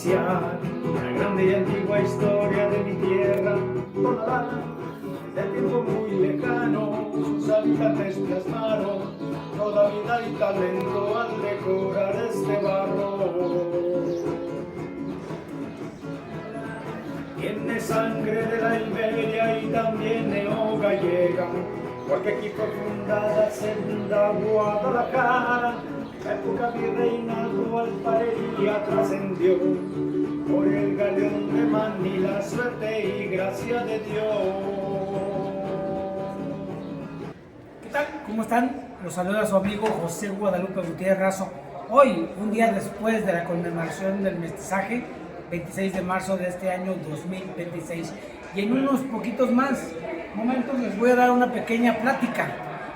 iniciar una grande y antigua historia de mi tierra, Tonalá. Desde tiempo muy lejano, sus habitantes plasmaron toda vida y talento al decorar este barro. Tiene sangre de la Iberia y también neogallega, porque aquí fue fundada segunda Guadalajara. La época virreinal alfarería trascendió por el galeón de Manila, suerte y gracia de Dios. ¿Qué tal? ¿Cómo están? Los saluda su amigo José Guadalupe Gutiérrez Razo. Hoy, un día después de la conmemoración del mestizaje, 26 de marzo de este año 2026. Y en unos poquitos momentos les voy a dar una pequeña plática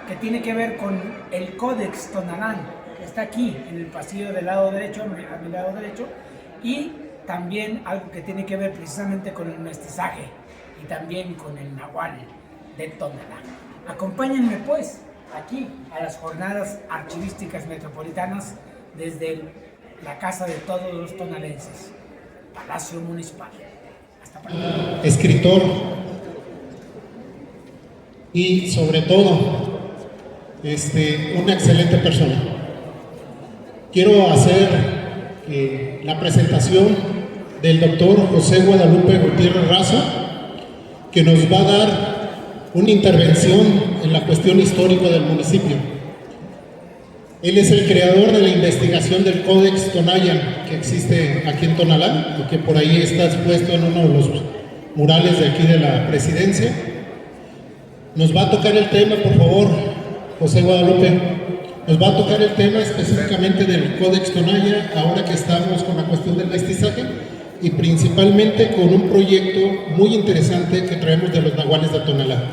que tiene que ver con el Códex Tonalá. Está aquí en el pasillo del lado derecho, a mi lado derecho, y también algo que tiene que ver precisamente con el mestizaje y también con el nahual de Tonalá. Acompáñenme pues aquí a las jornadas archivísticas metropolitanas desde la casa de todos los tonalenses, Palacio Municipal. Hasta pronto. Escritor y sobre todo una excelente persona. Quiero hacer la presentación del doctor José Guadalupe Gutiérrez Razo, que nos va a dar una intervención en la cuestión histórica del municipio. Él es el creador de la investigación del Códex Tonalá, que existe aquí en Tonalá, y que por ahí está expuesto en uno de los murales de aquí de la presidencia. Nos va a tocar el tema, por favor, José Guadalupe. Nos va a tocar el tema específicamente del Códex Tonalá, ahora que estamos con la cuestión del mestizaje, y principalmente con un proyecto muy interesante que traemos de los nahuales de Tonalá.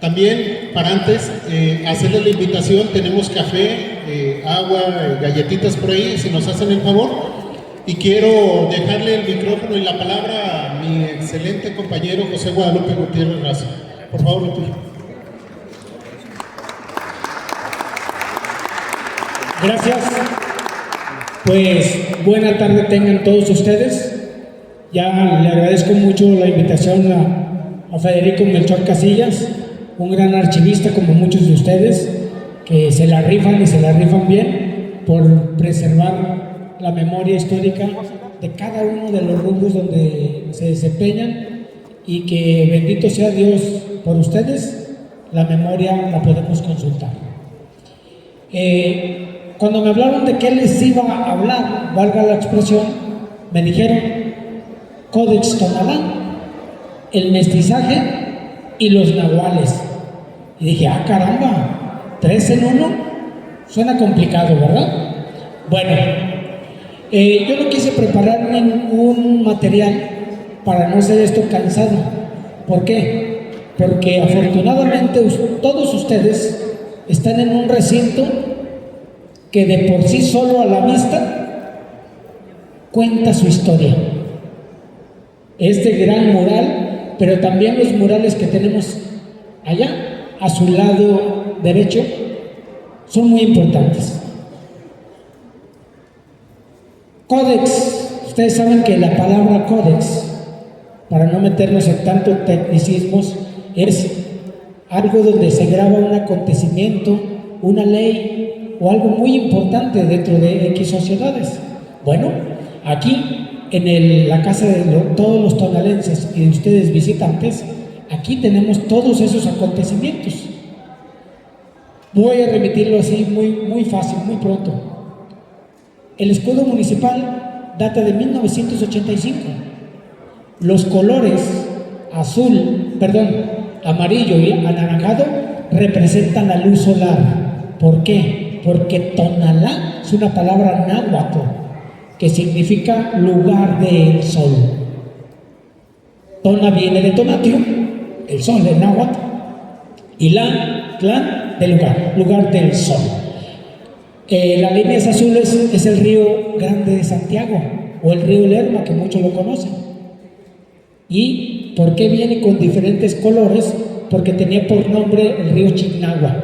También, para antes, hacerles la invitación, tenemos café, agua, galletitas por ahí, si nos hacen el favor. Y quiero dejarle el micrófono y la palabra a mi excelente compañero José Guadalupe Gutiérrez Razo. Por favor, lo tuyo. Gracias. Pues buena tarde tengan todos ustedes. Ya le agradezco mucho la invitación a Federico Melchor Casillas, un gran archivista como muchos de ustedes, que se la rifan y se la rifan bien por preservar la memoria histórica de cada uno de los rubros donde se desempeñan, y que bendito sea Dios por ustedes, la memoria la podemos consultar. Cuando me hablaron de qué les iba a hablar, valga la expresión, me dijeron Códex Tonalá, el mestizaje y los nahuales. Y dije, caramba, 3 en 1, suena complicado, ¿verdad? Bueno, yo no quise preparar ningún material para no ser esto cansado. ¿Por qué? Porque afortunadamente todos ustedes están en un recinto que de por sí solo a la vista cuenta su historia. Este gran mural, pero también los murales que tenemos allá, a su lado derecho, son muy importantes. Códex, ustedes saben que la palabra códex, para no meternos en tanto tecnicismos, es algo donde se graba un acontecimiento, una ley o algo muy importante dentro de X sociedades. Bueno, aquí en la casa de todos los tonalenses y de ustedes visitantes, aquí tenemos todos esos acontecimientos. Voy a remitirlo así muy fácil, muy pronto. El escudo municipal data de 1985. Los colores amarillo y anaranjado representan la luz solar. ¿Por qué? Porque Tonalá es una palabra náhuatl que significa lugar del sol. Tona viene de Tonatiuh, el sol en náhuatl, y Tlán de lugar del sol. Las líneas azules es el río Grande de Santiago, o el río Lerma, que muchos lo conocen. ¿Y por qué viene con diferentes colores? Porque tenía por nombre el río Chignagua,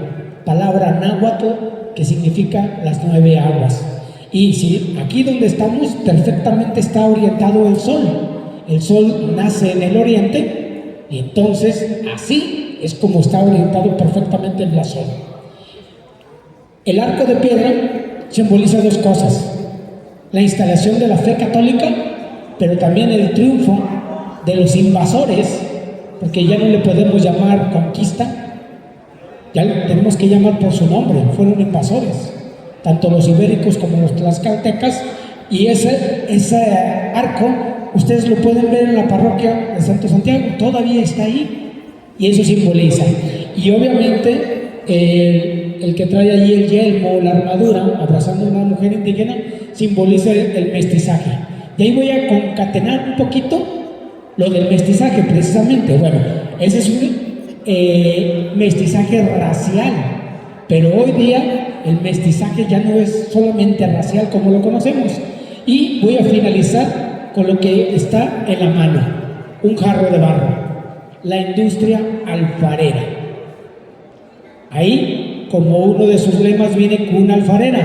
palabra náhuatl que significa las 9 aguas. Y sí, aquí donde estamos perfectamente está orientado el sol. El sol nace en el oriente y entonces así es como está orientado perfectamente el blasón. El arco de piedra simboliza dos cosas: la instalación de la fe católica, pero también el triunfo de los invasores, porque ya no le podemos llamar conquista, ya le tenemos que llamar por su nombre, fueron invasores, tanto los ibéricos como los tlaxcaltecas, y ese arco, ustedes lo pueden ver en la parroquia de Santo Santiago, todavía está ahí, y eso simboliza. Y obviamente el que trae allí el yelmo, la armadura, abrazando a una mujer indígena, simboliza el mestizaje. Y ahí voy a concatenar un poquito lo del mestizaje, precisamente. Bueno, ese es un mestizaje racial, pero hoy día el mestizaje ya no es solamente racial como lo conocemos. Y voy a finalizar con lo que está en la mano: un jarro de barro, la industria alfarera. Ahí, como uno de sus lemas, viene cuna alfarera.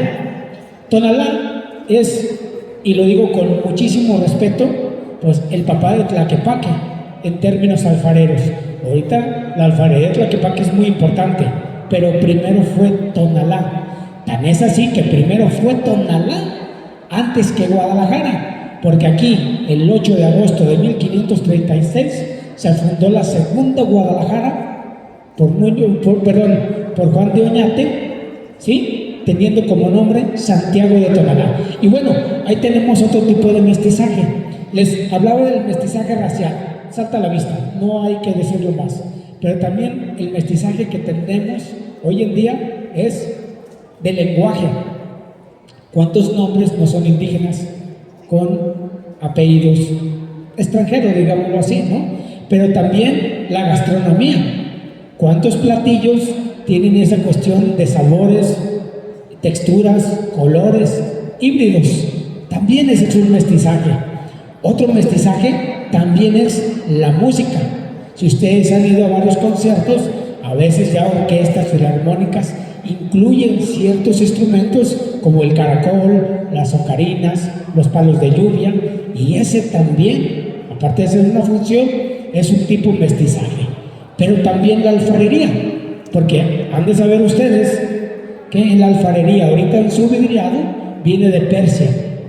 Tonalá es, y lo digo con muchísimo respeto, pues el papá de Tlaquepaque en términos alfareros. Ahorita la alfarería de Tlaquepaque es muy importante, pero primero fue Tonalá. Tan es así que primero fue Tonalá antes que Guadalajara, porque aquí el 8 de agosto de 1536 se fundó la segunda Guadalajara por Juan de Oñate, ¿sí?, teniendo como nombre Santiago de Tonalá. Y bueno, ahí tenemos otro tipo de mestizaje. Les hablaba del mestizaje racial, salta a la vista, no hay que decirlo más, pero también el mestizaje que tenemos hoy en día es de lenguaje. ¿Cuántos nombres no son indígenas con apellidos extranjeros, digámoslo así, ¿no? Pero también la gastronomía. ¿Cuántos platillos tienen esa cuestión de sabores, texturas, colores, híbridos? También ese es un mestizaje. Otro mestizaje también es la música. Si ustedes han ido a varios conciertos, a veces ya orquestas filarmónicas incluyen ciertos instrumentos como el caracol, las ocarinas, los palos de lluvia, y ese también, aparte de ser una función, es un tipo de mestizaje. Pero también la alfarería, porque han de saber ustedes que la alfarería, ahorita en su vidriado, viene de Persia.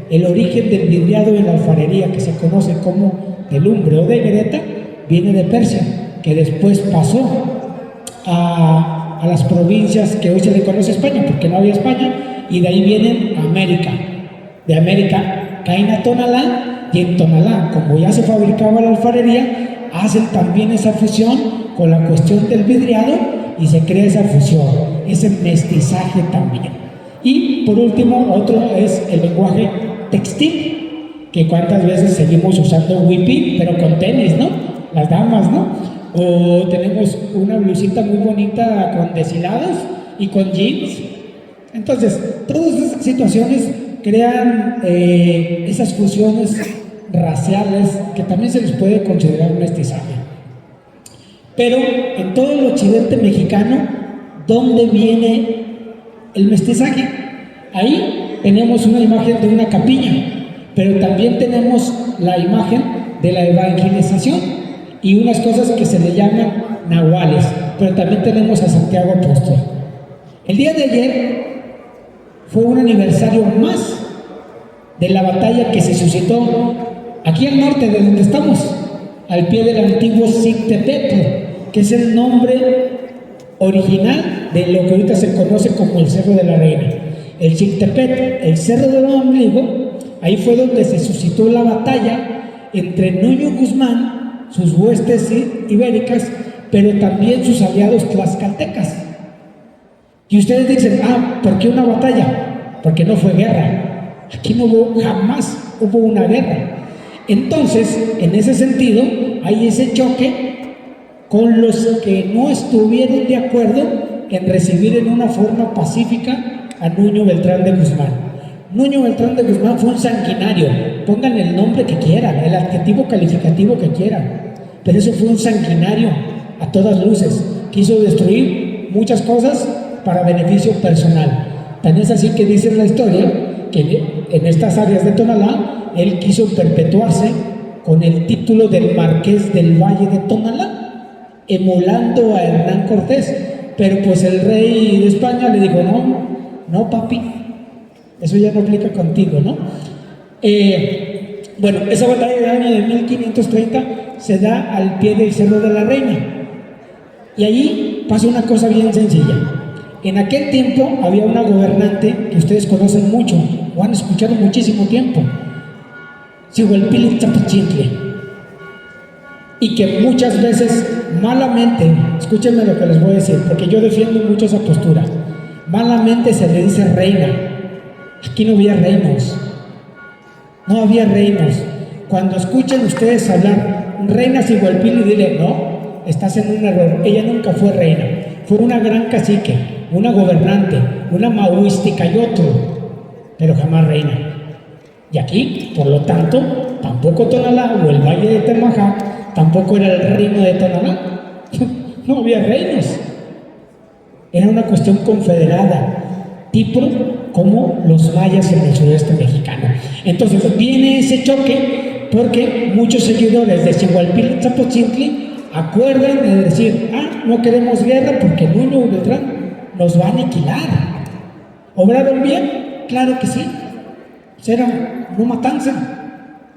El origen del vidriado en la alfarería, que se conoce como de lumbre o de greta, viene de Persia, que después pasó a las provincias que hoy se le conoce España, porque no había España, y de ahí vienen a América. De América caen a Tonalá, y en Tonalá, como ya se fabricaba la alfarería, hacen también esa fusión con la cuestión del vidriado y se crea esa fusión, ese mestizaje también. Y por último, otro es el lenguaje textil, que cuántas veces seguimos usando huipil, pero con tenis, ¿no? Las damas, ¿no? O tenemos una blusita muy bonita con deshilados y con jeans. Entonces, todas esas situaciones crean esas fusiones raciales que también se les puede considerar mestizaje. Pero en todo el occidente mexicano, ¿dónde viene el mestizaje? Ahí tenemos una imagen de una capilla, pero también tenemos la imagen de la evangelización y unas cosas que se le llaman nahuales, pero también tenemos a Santiago Apóstol. El día de ayer fue un aniversario más de la batalla que se suscitó aquí al norte de donde estamos, al pie del antiguo Xictepetl, que es el nombre original de lo que ahorita se conoce como el Cerro de la Reina. El Xictepetl, el Cerro del Ombligo, ahí fue donde se suscitó la batalla entre Nuño Guzmán, sus huestes ibéricas, pero también sus aliados tlaxcaltecas. Y ustedes dicen, ¿por qué una batalla? Porque no fue guerra. Aquí jamás hubo una guerra. Entonces, en ese sentido, hay ese choque con los que no estuvieron de acuerdo en recibir en una forma pacífica a Nuño Beltrán de Guzmán. Nuño Beltrán de Guzmán fue un sanguinario, pongan el nombre que quieran, el adjetivo calificativo que quieran, pero eso fue un sanguinario a todas luces, quiso destruir muchas cosas para beneficio personal. Tan es así que dice la historia que en estas áreas de Tonalá, él quiso perpetuarse con el título del Marqués del Valle de Tonalá, emulando a Hernán Cortés. Pero pues el rey de España le dijo, no papi, eso ya no aplica contigo, ¿no? Bueno, esa batalla del año de 1530 se da al pie del Cerro de la Reina. Y allí pasa una cosa bien sencilla. En aquel tiempo había una gobernante que ustedes conocen mucho, o han escuchado muchísimo tiempo, Xihuelpilli-Tzapechintli, y que muchas veces malamente, escúchenme lo que les voy a decir, porque yo defiendo mucho esa postura, malamente se le dice reina. Aquí no había reinos, no había reinos. Cuando escuchen ustedes hablar reina Xihuelpilli, dile, no, estás en un error, ella nunca fue reina, fue una gran cacique, una gobernante, una mahuisticayotl, pero jamás reina. Y aquí, por lo tanto, tampoco Tonalá o el Valle de Temajac tampoco era el reino de Tonalá. No había reinos. Era una cuestión confederada, tipo como los mayas en el sureste mexicano. Entonces viene ese choque porque muchos seguidores de Xihuelpilli-Tzapechintli acuerdan de decir, no queremos guerra porque Nuño Beltrán nos va a aniquilar. ¿Obraron bien? Claro que sí. Será no matanza.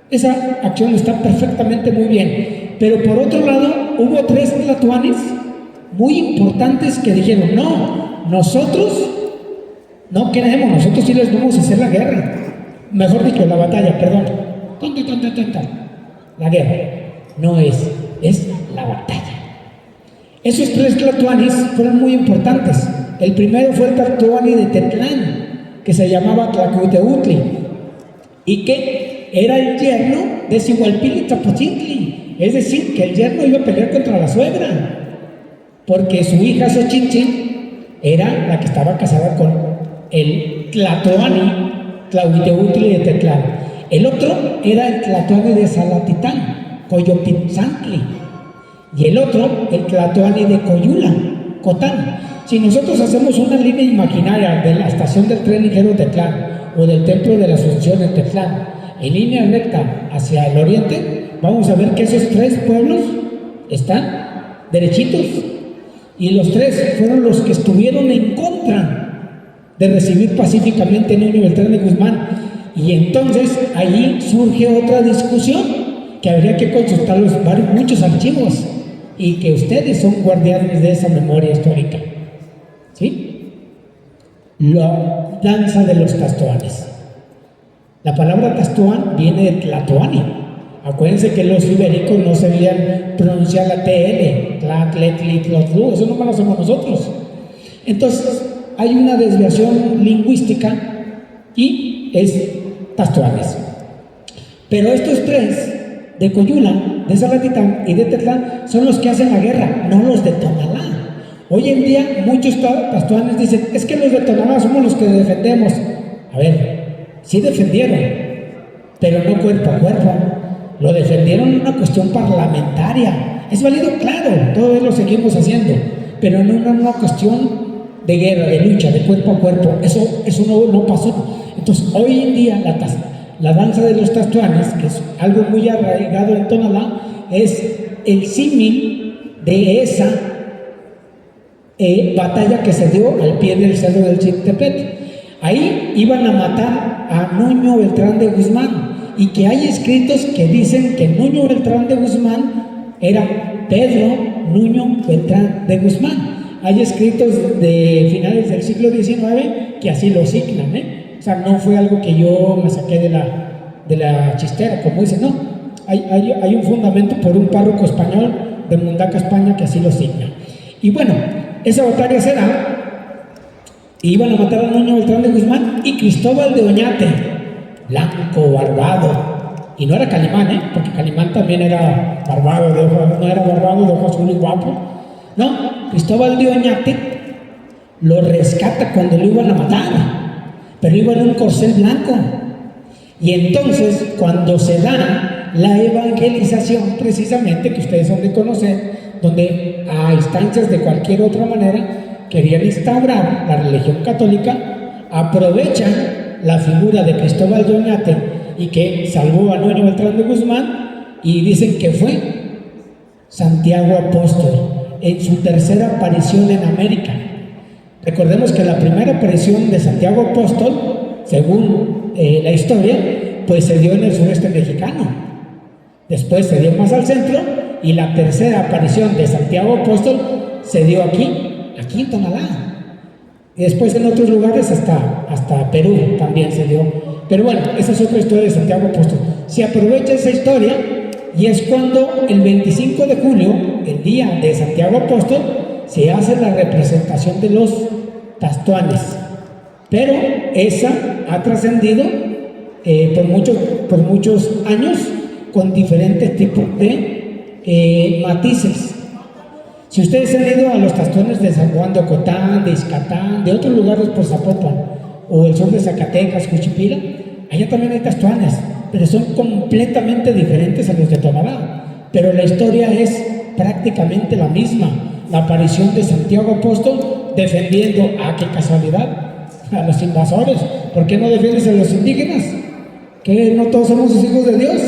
Esa acción está perfectamente muy bien. Pero por otro lado, hubo 3 tlatoanes muy importantes que dijeron, no, nosotros no queremos, nosotros sí les vamos a hacer la guerra. Mejor dicho, la batalla, perdón. La guerra no es la batalla. Esos 3 tlatoanes fueron muy importantes. El primero fue el tlatoani de Tetlán, que se llamaba Tlacuteutli, y que era el yerno de Xihuelpilli-Tzapechintli. Es decir, que el yerno iba a pelear contra la suegra, porque su hija Xochitl era la que estaba casada con el tlatoani Tlacuteutli de Tetlán. El otro era el tlatoani de Salatitán, Coyopitzantli, y el otro, el tlatoani de Coyula, Cotán. Si nosotros hacemos una línea imaginaria de la estación del tren ligero Tetlán o del templo de la Asunción en Tetlán, en línea recta hacia el oriente, vamos a ver que esos 3 pueblos están derechitos, y los 3 fueron los que estuvieron en contra de recibir pacíficamente a Nuño Beltrán de Guzmán. Y entonces allí surge otra discusión que habría que consultar muchos archivos, y que ustedes son guardianes de esa memoria histórica, ¿sí? La danza de los tastoanes. La palabra tastoan viene de tlatoani. Acuérdense que los ibéricos no sabían pronunciar la TL, tlatletlitlotlu, eso no lo hacemos nosotros. Entonces hay una desviación lingüística y es tastoanes. Pero estos 3 de Coyula, de Salatitán y de Tetlán son los que hacen la guerra, no los de Tonalá. Hoy en día muchos tastoanes dicen, es que los de Tonalá somos los que defendemos. A ver, sí defendieron, pero no cuerpo a cuerpo. Lo defendieron en una cuestión parlamentaria. Es válido, claro, todo lo seguimos haciendo, pero no en una cuestión de guerra, de lucha, de cuerpo a cuerpo. Eso no pasó. Entonces, hoy en día la danza de los tastoanes, que es algo muy arraigado en Tonalá, es el símil de esa batalla que se dio al pie del cerro del Chiltepet. Ahí iban a matar a Nuño Beltrán de Guzmán, y que hay escritos que dicen que Nuño Beltrán de Guzmán era Pedro Nuño Beltrán de Guzmán. Hay escritos de finales del siglo XIX que así lo signan, O sea, no fue algo que yo me saqué de la chistera, como dicen, no. Hay un fundamento por un párroco español de Mundaca, España, que así lo signa. Y bueno, esa batalla se da, y iban a matar a Nuño Beltrán de Guzmán y Cristóbal de Oñate, blanco, barbado. Y no era Calimán, porque Calimán también era barbado, no era barbado de ojos azul y guapo. No, Cristóbal de Oñate lo rescata cuando lo iban a matar, pero iba en un corcel blanco. Y entonces, cuando se da la evangelización, precisamente, que ustedes han de conocer, donde a instancias de cualquier otra manera querían instaurar la religión católica, aprovechan la figura de Cristóbal de Oñate y que salvó a Nuño Beltrán de Guzmán, y dicen que fue Santiago Apóstol en su tercera aparición en América. Recordemos que la primera aparición de Santiago Apóstol, según la historia, pues se dio en el sureste mexicano. Después se dio más al centro, y la tercera aparición de Santiago Apóstol se dio aquí en Tonalá. Y después en otros lugares hasta Perú también se dio. Pero bueno, esa es otra historia de Santiago Apóstol. Se aprovecha esa historia y es cuando el 25 de julio, el día de Santiago Apóstol, se hace la representación de los Tastuanes. Pero esa ha trascendido por muchos años con diferentes tipos de matices. Si ustedes han ido a los Tastuanes de San Juan de Ocotán, de Izcatán, de otros lugares por Zapopan, o el sur de Zacatecas, Juchipila, allá también hay Tastuanes, pero son completamente diferentes a los de Tonalá. Pero la historia es prácticamente la misma. La aparición de Santiago Apóstol defendiendo, qué casualidad, a los invasores. ¿Por qué no defiendes a los indígenas? ¿Que no todos somos los hijos de Dios?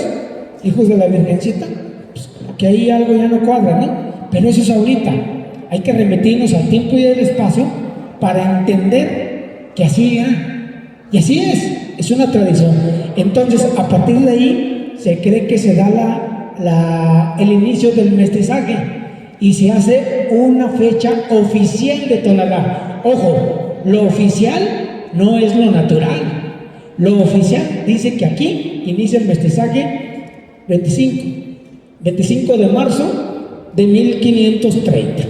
¿Hijos de la Virgencita? Pues, que ahí algo ya no cuadra, ¿no? Pero eso es ahorita. Hay que remitirnos al tiempo y al espacio para entender que así era. Y así es una tradición. Entonces, a partir de ahí, se cree que se da el inicio del mestizaje y se hace una fecha oficial de Tonalá. Ojo, lo oficial no es lo natural. Lo oficial dice que aquí inicia el mestizaje 25 de marzo de 1530.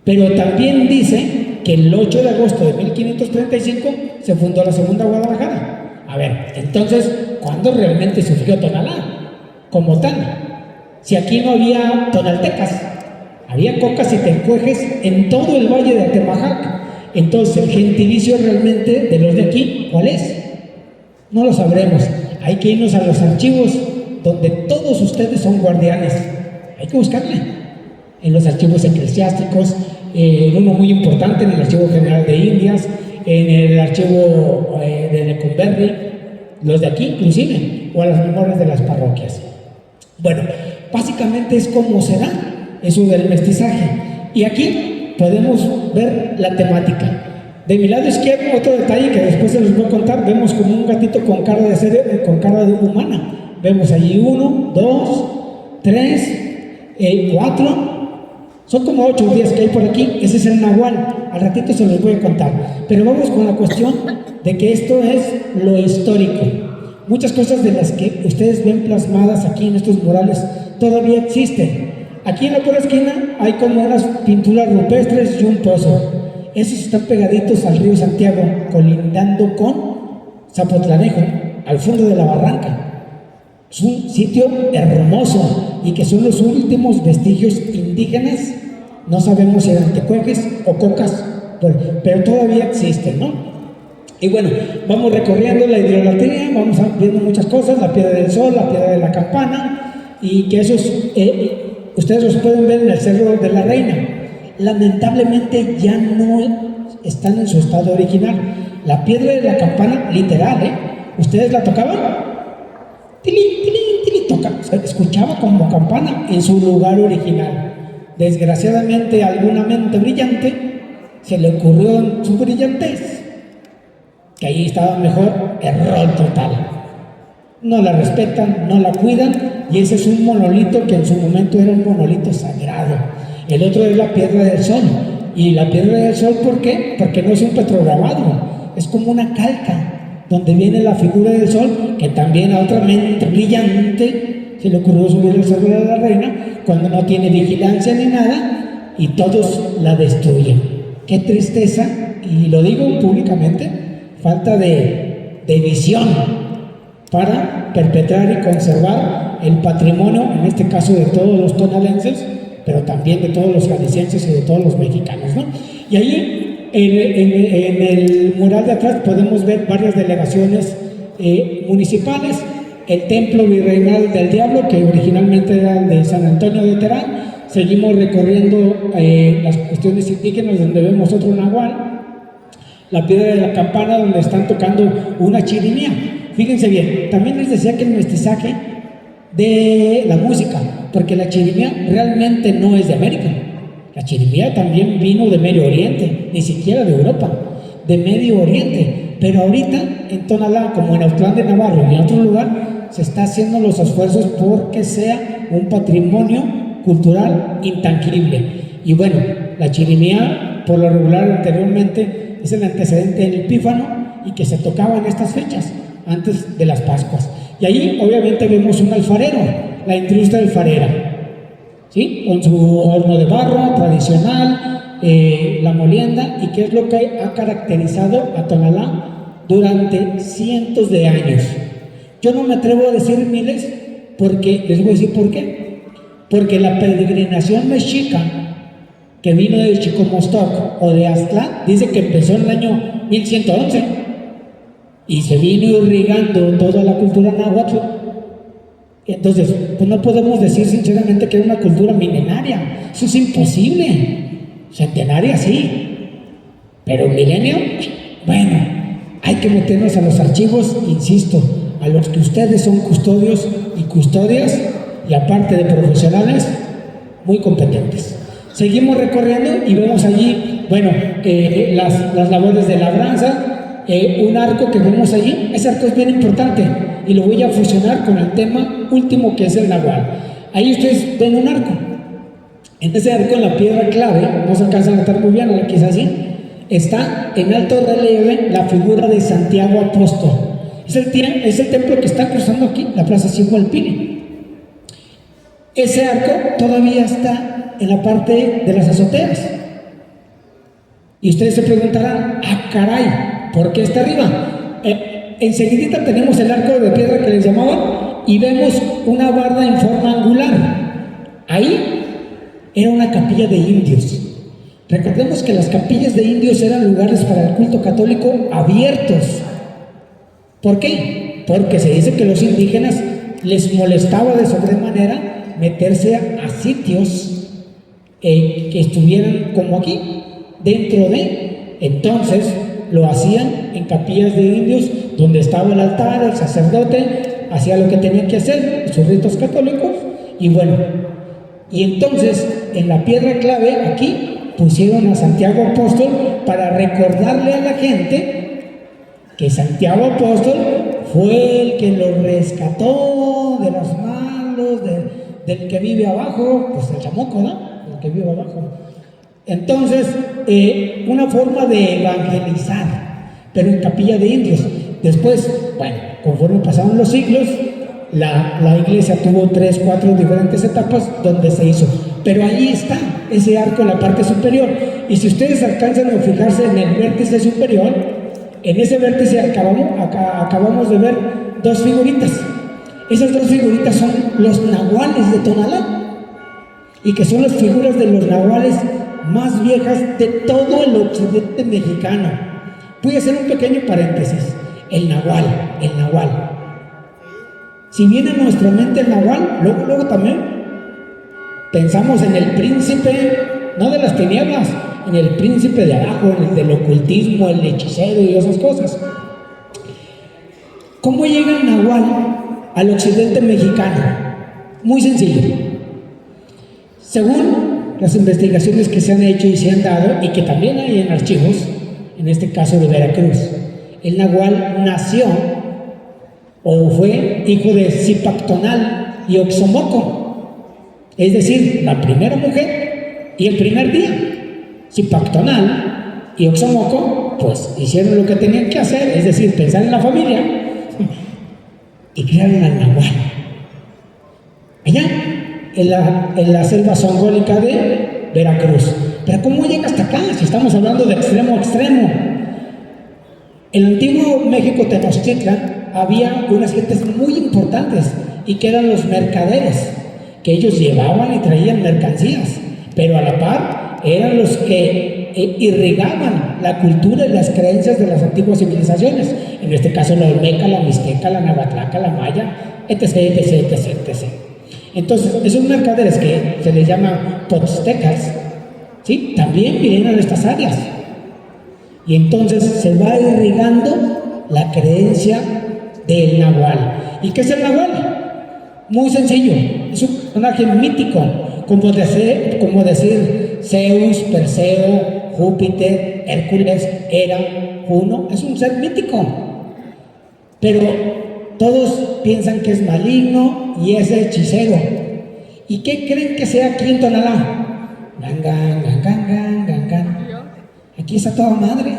Pero también dice que el 8 de agosto de 1535 se fundó la segunda Guadalajara. A ver, entonces, ¿cuándo realmente surgió Tonalá como tal? Si aquí no había tonaltecas, había cocas y tencuejes en todo el valle de Atemajac. Entonces, el gentilicio realmente de los de aquí, ¿cuál es? No lo sabremos. Hay que irnos a los archivos donde todos ustedes son guardianes. Hay que buscarle en los archivos eclesiásticos, en uno muy importante, en el Archivo General de Indias, en el archivo de Lecumberri, los de aquí inclusive, o a las memorias de las parroquias. Bueno, básicamente es como se da eso del mestizaje. Y aquí podemos ver la temática. De mi lado izquierdo, otro detalle que después se los voy a contar, vemos como un gatito con cara de humana. Vemos allí 1, 2, 3, 4, son como 8 días que hay por aquí. Ese es el nahual, al ratito se los voy a contar. Pero vamos con la cuestión de que esto es lo histórico. Muchas cosas de las que ustedes ven plasmadas aquí en estos murales todavía existen. Aquí en la pura esquina hay como unas pinturas rupestres y un pozo. Esos están pegaditos al río Santiago, colindando con Zapotlanejo, al fondo de la barranca. Es un sitio hermoso y que son los últimos vestigios indígenas. No sabemos si eran tecuejes o cocas, pero todavía existen, ¿no? Y bueno, vamos recorriendo la hidrolatría, vamos viendo muchas cosas, la Piedra del Sol, la Piedra de la Campana, y que esos ustedes los pueden ver en el Cerro de la Reina. Lamentablemente ya no están en su estado original. La Piedra de la Campana, literal, ¿ustedes la tocaban? Tilín, tilín, tilín, toca. Se escuchaba como campana en su lugar original. Desgraciadamente, a alguna mente brillante se le ocurrió en su brillantez que ahí estaba mejor. Error total. No la respetan, no la cuidan, y ese es un monolito que en su momento era un monolito sagrado. El otro es la Piedra del Sol. Y la Piedra del Sol, ¿por qué? Porque no es un petrograbado, es como una calca donde viene la figura del sol, que también a otra mente brillante se le ocurrió subir el Cerro de la Reina cuando no tiene vigilancia ni nada, y todos la destruyen. Qué tristeza, y lo digo públicamente, falta de visión para perpetrar y conservar el patrimonio, en este caso de todos los tonalenses, pero también de todos los jaliscienses y de todos los mexicanos, ¿no? Y ahí en el mural de atrás podemos ver varias delegaciones municipales, el templo virreinal del Diablo, que originalmente era de San Antonio de Terán. Seguimos recorriendo las cuestiones indígenas, donde vemos otro nahual, la piedra de la campana donde están tocando una chirimía. Fíjense bien, también les decía que el mestizaje de la música, porque la chirimía realmente no es de América. La chirimía también vino de Medio Oriente, ni siquiera de Europa, de Medio Oriente. Pero ahorita en Tonalá, como en Autlán de Navarro y en otro lugar, se está haciendo los esfuerzos porque sea un patrimonio cultural intangible. Y bueno, la chirimía, por lo regular anteriormente, es el antecedente del Epífano y que se tocaba en estas fechas, antes de las Pascuas. Y ahí obviamente vemos un alfarero, la industria alfarera, ¿sí? Con su horno de barro tradicional, la molienda, y que es lo que ha caracterizado a Tonalá durante cientos de años. Yo no me atrevo a decir miles, porque les voy a decir por qué. Porque la peregrinación mexica que vino de Chicomostoc o de Aztlán dice que empezó en el año 1111 y se vino irrigando toda la cultura náhuatl. Entonces, pues no podemos decir sinceramente que era una cultura milenaria. Eso es imposible. Centenaria sí, pero milenio, bueno, hay que meternos a los archivos, insisto, a los que ustedes son custodios y custodias, y aparte de profesionales muy competentes. Seguimos recorriendo y vemos allí, bueno, las labores de labranza, un arco que vemos allí. Ese arco es bien importante y lo voy a fusionar con el tema último, que es el nahual. Ahí ustedes ven un arco. En ese arco, en la piedra clave, no se alcanza a notar muy bien, quizás sí, está en alto relieve la figura de Santiago Apóstol. Es el templo que está cruzando aquí, la Plaza Sigualpili. Ese arco todavía está en la parte de las azoteas. Y ustedes se preguntarán, ¡ah, caray! ¿Por qué está arriba? Enseguidita tenemos el arco de piedra que les llamaban y vemos una barda en forma angular. Ahí era una capilla de indios. Recordemos que las capillas de indios eran lugares para el culto católico abiertos. ¿Por qué? Porque se dice que los indígenas les molestaba de sobremanera meterse a sitios que estuvieran como aquí, dentro de. Entonces lo hacían en capillas de indios, donde estaba el altar, el sacerdote hacía lo que tenía que hacer, sus ritos católicos, y bueno, y entonces en la piedra clave aquí pusieron a Santiago Apóstol para recordarle a la gente que Santiago Apóstol fue el que lo rescató de los malos, del que vive abajo, pues el chamuco, ¿no? El que vive abajo. Entonces, una forma de evangelizar, pero en capilla de indios. Después, bueno, conforme pasaron los siglos, la iglesia tuvo 3, 4 diferentes etapas donde se hizo. Pero ahí está ese arco en la parte superior. Y si ustedes alcanzan a fijarse en el vértice superior, en ese vértice acabamos de ver 2 figuritas. Esas 2 figuritas son los nahuales de Tonalá, y que son las figuras de los nahuales más viejas de todo el occidente mexicano. Voy a hacer un pequeño paréntesis. El nahual. Si viene a nuestra mente el nahual, luego también pensamos en el príncipe, no de las tinieblas, en el príncipe de abajo, en el del ocultismo, el hechicero y esas cosas. ¿Cómo llega el nahual al occidente mexicano? Muy sencillo. Según las investigaciones que se han hecho y se han dado, y que también hay en archivos, en este caso de Veracruz, el nahual nació o fue hijo de Zipactonal y Oxomoco, es decir, la primera mujer y el primer día. Zipactonal y Oxomoco pues hicieron lo que tenían que hacer, es decir, pensar en la familia, y crearon al nahual allá en la selva songólica de Veracruz. Pero ¿cómo llega hasta acá si estamos hablando de extremo a extremo? En el antiguo México Tenochtitlan había unas gentes muy importantes, y que eran los mercaderes, que ellos llevaban y traían mercancías, pero a la par eran los que irrigaban la cultura y las creencias de las antiguas civilizaciones, en este caso la olmeca, la mixteca, la nahuatlaca, la maya, etc, etc, etc, etc. Entonces, esos mercaderes que se les llama potztecas, ¿sí?, también vinieron a estas áreas. Y entonces se va irrigando la creencia del Nahual. ¿Y qué es el Nahual? Muy sencillo, es un personaje mítico, como decir Zeus, Perseo, Júpiter, Hércules, Hera, Juno, es un ser mítico. Pero todos piensan que es maligno y es hechicero. ¿Y qué creen que sea aquí en Tonalá? Gangan, gangan, gangan, gangan. Aquí está toda madre.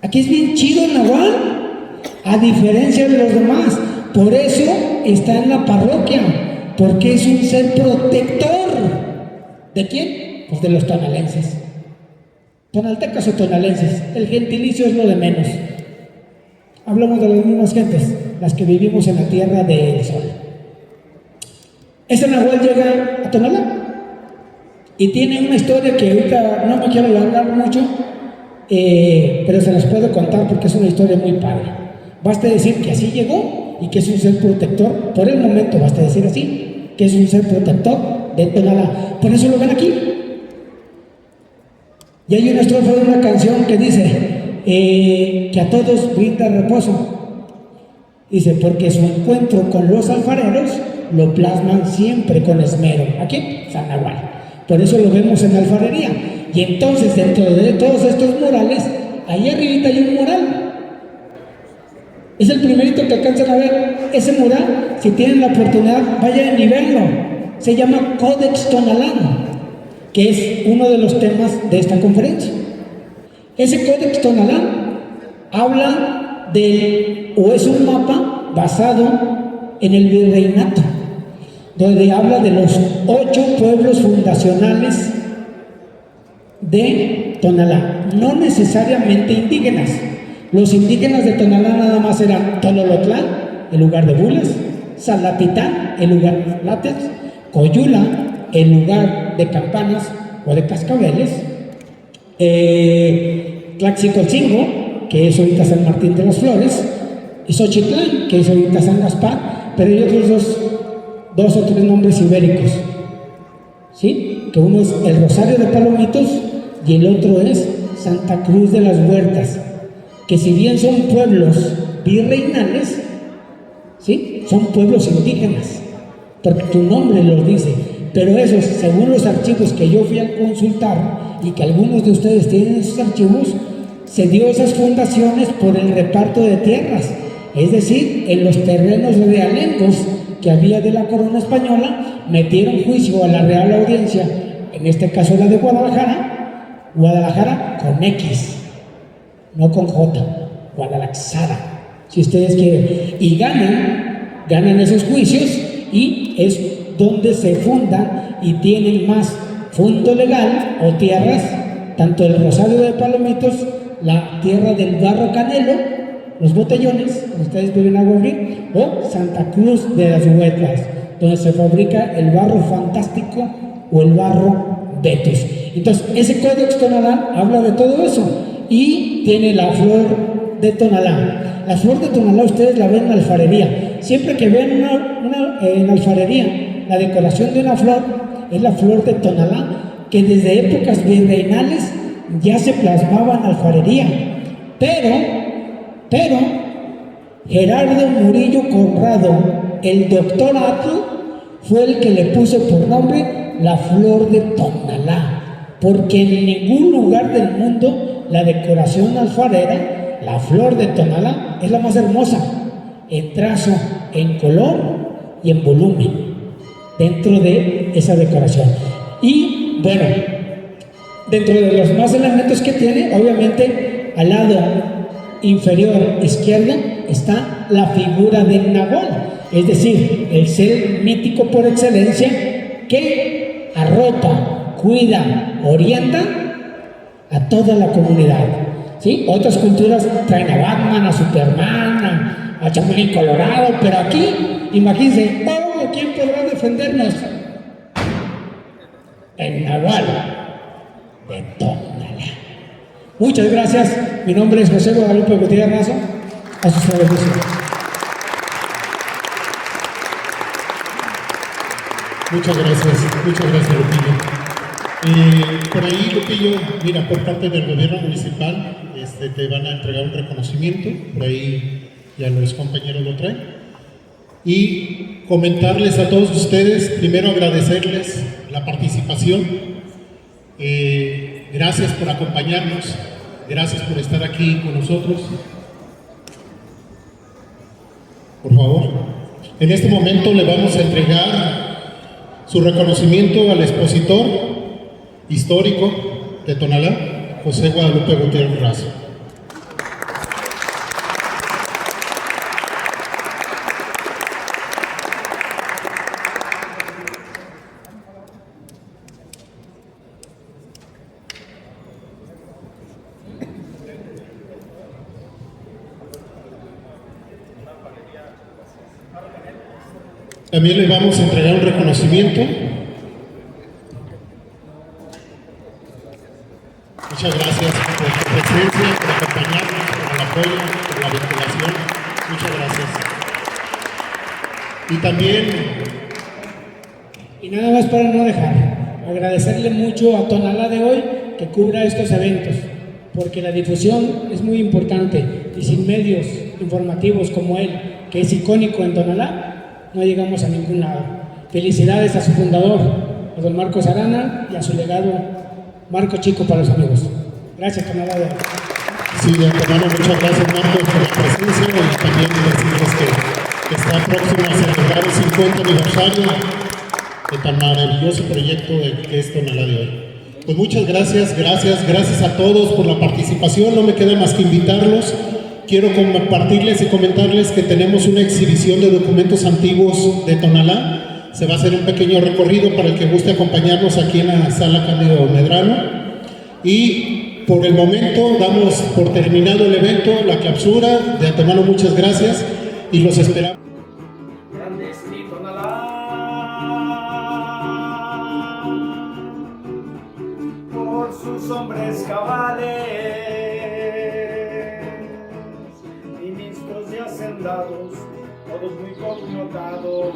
Aquí es bien chido el Nahual, a diferencia de los demás. Por eso está en la parroquia, porque es un ser protector. ¿De quién? Pues de los tonalenses. Tonaltecas o tonalenses. El gentilicio es lo de menos. Hablamos de las mismas gentes, las que vivimos en la tierra del sol. Este Nahual llega a Tonalá y tiene una historia que ahorita no me quiero alargar mucho, pero se las puedo contar porque es una historia muy padre. Basta decir que así llegó y que es un ser protector, por el momento basta decir así, que es un ser protector de Tonalá. Por eso lo ven aquí. Y hay una estrofa de una canción que dice que a todos brinda reposo. Dice, porque su encuentro con los alfareros lo plasman siempre con esmero. ¿Aquí? San Nahual. Por eso lo vemos en la alfarería. Y entonces, dentro de todos estos murales, ahí arribita hay un mural. Es el primerito que alcanzan a ver. Ese mural, si tienen la oportunidad, vayan y verlo. Se llama Codex Tonalán, que es uno de los temas de esta conferencia. Ese Codex Tonalán habla o es un mapa basado en el virreinato, donde habla de los 8 pueblos fundacionales de Tonalá, no necesariamente indígenas. Los indígenas de Tonalá nada más eran Tololotlán, el lugar de bulas, Salatitán, el lugar de látex, Coyula, el lugar de campanas o de cascabeles, Tlaxicolcingo, que es ahorita San Martín de las Flores, y Xochitlán, que es ahorita San Gaspar, pero hay otros dos o tres nombres ibéricos, ¿sí? Que uno es el Rosario de Palomitos y el otro es Santa Cruz de las Huertas, que si bien son pueblos virreinales, ¿sí? Son pueblos indígenas, porque tu nombre los dice, pero esos, según los archivos que yo fui a consultar, y que algunos de ustedes tienen esos archivos, se dio esas fundaciones por el reparto de tierras, es decir, en los terrenos realengos que había de la corona española, metieron juicio a la Real Audiencia, en este caso la de Guadalajara con X, no con J, Guadalajara, si ustedes quieren, y ganan esos juicios, y es donde se fundan y tienen más fondo legal o tierras, tanto el Rosario de Palomitos, la tierra del Barro Canelo, los botellones, donde ustedes beben agua fría, o Santa Cruz de las Huertas, donde se fabrica el barro fantástico o el barro Betis. Entonces, ese Códex Tonalá habla de todo eso y tiene la flor de Tonalá. La flor de Tonalá ustedes la ven en la alfarería. Siempre que ven en alfarería la decoración de una flor, es la flor de Tonalá, que desde épocas virreinales ya se plasmaba en alfarería. Pero Gerardo Murillo Conrado, el doctor Atl, fue el que le puso por nombre la flor de Tonalá, porque en ningún lugar del mundo la decoración alfarera, la flor de Tonalá, es la más hermosa, en trazo, en color y en volumen, dentro de esa decoración. Y bueno, dentro de los más elementos que tiene, obviamente al lado inferior izquierdo está la figura del Nahual, es decir, el ser mítico por excelencia que arropa, cuida, orienta a toda la comunidad, ¿sí? Otras culturas traen a Batman, a Superman, a Chapulín Colorado, pero aquí, imagínense, oh, ¿quién podrá defendernos? El Nahual de Tonalá. Muchas gracias. Mi nombre es José Guadalupe Gutiérrez Razo. A sus servicios. Muchas gracias Lupillo. Por ahí, Lupillo, mira, por parte del gobierno municipal, te van a entregar un reconocimiento, por ahí ya los compañeros lo traen. Y comentarles a todos ustedes, primero agradecerles la participación, gracias por acompañarnos, gracias por estar aquí con nosotros. Por favor, en este momento le vamos a entregar su reconocimiento al expositor histórico de Tonalá, José Guadalupe Gutiérrez Razo. También le vamos a entregar un reconocimiento. Muchas gracias por tu presencia, por acompañarnos, por el apoyo, por la vinculación. Muchas gracias. Y también... Y nada más para no dejar, agradecerle mucho a Tonalá de hoy que cubra estos eventos, porque la difusión es muy importante y sin medios informativos como él, que es icónico en Tonalá, no llegamos a ningún lado. Felicidades a su fundador, a don Marcos Arana, y a su legado, Marco Chico para los amigos. Gracias, Tonalá de hoy. Sí, de antemano, muchas gracias, Marcos, por la presencia, y también decirles que está próximo a celebrar el 50 aniversario de tan maravilloso proyecto que es Tonalá de hoy. Pues muchas gracias a todos por la participación. No me queda más que invitarlos. Quiero compartirles y comentarles que tenemos una exhibición de documentos antiguos de Tonalá. Se va a hacer un pequeño recorrido para el que guste acompañarnos aquí en la sala Cándido Medrano. Y por el momento damos por terminado el evento, la clausura. De antemano muchas gracias y los esperamos. Grande es mi Tonalá, por sus hombres cabales, ministros y hacendados, todos muy connotados.